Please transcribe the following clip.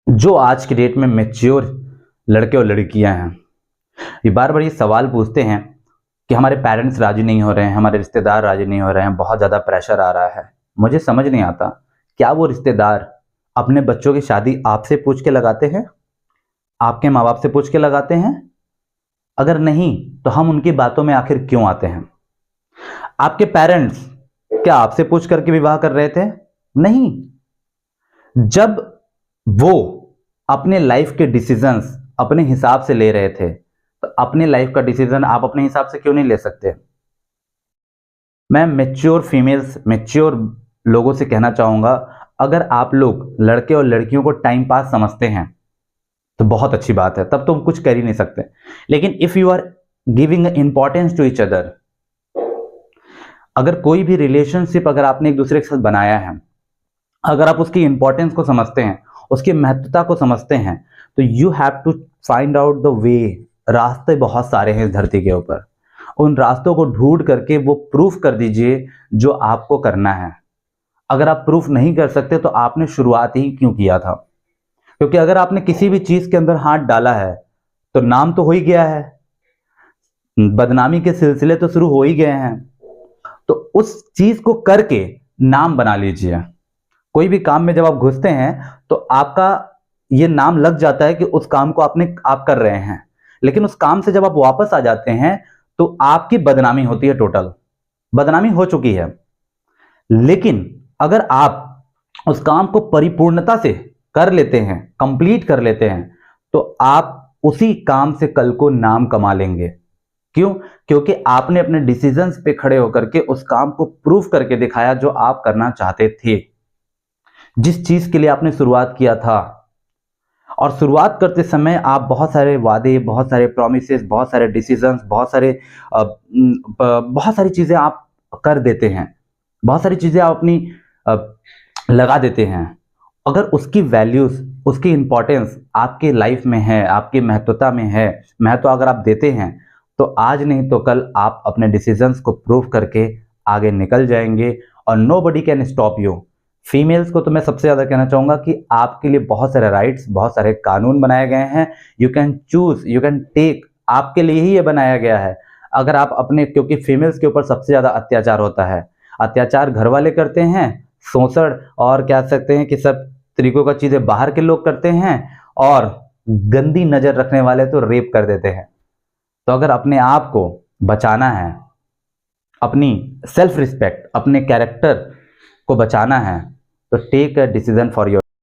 जो आज की डेट में मैच्योर लड़के और लड़कियां हैं, ये बार बार ये सवाल पूछते हैं कि हमारे पेरेंट्स राजी नहीं हो रहे हैं, हमारे रिश्तेदार राजी नहीं हो रहे हैं, बहुत ज़्यादा प्रेशर आ रहा है। मुझे समझ नहीं आता, क्या वो रिश्तेदार अपने बच्चों की शादी आपसे पूछ के लगाते हैं, आपके माँ बाप से पूछ के लगाते हैं? अगर नहीं तो हम उनकी बातों में आखिर क्यों आते हैं? आपके पेरेंट्स क्या आपसे पूछ करके विवाह कर रहे थे? नहीं। जब वो अपने लाइफ के डिसीजंस अपने हिसाब से ले रहे थे, तो अपने लाइफ का डिसीजन आप अपने हिसाब से क्यों नहीं ले सकते? मैं मैच्योर फीमेल्स, मैच्योर लोगों से कहना चाहूंगा, अगर आप लोग लड़के और लड़कियों को टाइम पास समझते हैं तो बहुत अच्छी बात है, तब तो हम कुछ कर ही नहीं सकते। लेकिन if you are giving importance to each other, अगर कोई भी रिलेशनशिप अगर आपने एक दूसरे के साथ बनाया है, अगर आप उसकी इंपॉर्टेंस को समझते हैं, उसकी महत्वता को समझते हैं, तो you have to find out the way. रास्ते बहुत सारे हैं इस धरती के ऊपर, उन रास्तों को ढूंढ करके वो प्रूफ कर दीजिए जो आपको करना है। अगर आप प्रूफ नहीं कर सकते तो आपने शुरुआत ही क्यों किया था? क्योंकि अगर आपने किसी भी चीज के अंदर हाथ डाला है तो नाम तो हो ही गया है, बदनामी के सिलसिले तो शुरू हो ही गए हैं। तो उस चीज को करके नाम बना लीजिए। कोई भी काम में जब आप घुसते हैं तो आपका ये नाम लग जाता है कि उस काम को आप कर रहे हैं, लेकिन उस काम से जब आप वापस आ जाते हैं तो आपकी बदनामी होती है, टोटल बदनामी हो चुकी है। लेकिन अगर आप उस काम को परिपूर्णता से कर लेते हैं, कंप्लीट कर लेते हैं, तो आप उसी काम से कल को नाम कमा लेंगे। क्यों? क्योंकि आपने अपने डिसीजंस पे खड़े होकर के उस काम को प्रूफ करके दिखाया जो आप करना चाहते थे, जिस चीज के लिए आपने शुरुआत किया था। और शुरुआत करते समय आप बहुत सारे वादे, बहुत सारे प्रॉमिसेस, बहुत सारे डिसीजंस, बहुत सारी चीजें आप कर देते हैं, बहुत सारी चीजें आप अपनी अ, लगा देते हैं। अगर उसकी वैल्यूज, उसकी इंपॉर्टेंस आपके लाइफ में है, आपकी महत्वता में है, महत्व अगर आप देते हैं, तो आज नहीं तो कल आप अपने डिसीजंस को प्रूव करके आगे निकल जाएंगे और nobody can stop you. Females को तो मैं सबसे ज्यादा कहना चाहूंगा कि आपके लिए बहुत सारे राइट्स, बहुत सारे कानून बनाए गए हैं। You can choose, you can take, आपके लिए ही ये बनाया गया है। अगर आप अपने, क्योंकि फीमेल्स के ऊपर सबसे ज्यादा अत्याचार होता है, अत्याचार घर वाले करते हैं, शोषण और कह सकते हैं कि सब तरीकों का चीजें बाहर के लोग करते हैं, और गंदी नजर रखने वाले तो रेप कर देते हैं। तो अगर अपने आप को बचाना है, अपनी सेल्फ रिस्पेक्ट, अपने कैरेक्टर को बचाना है, तो take a decision for your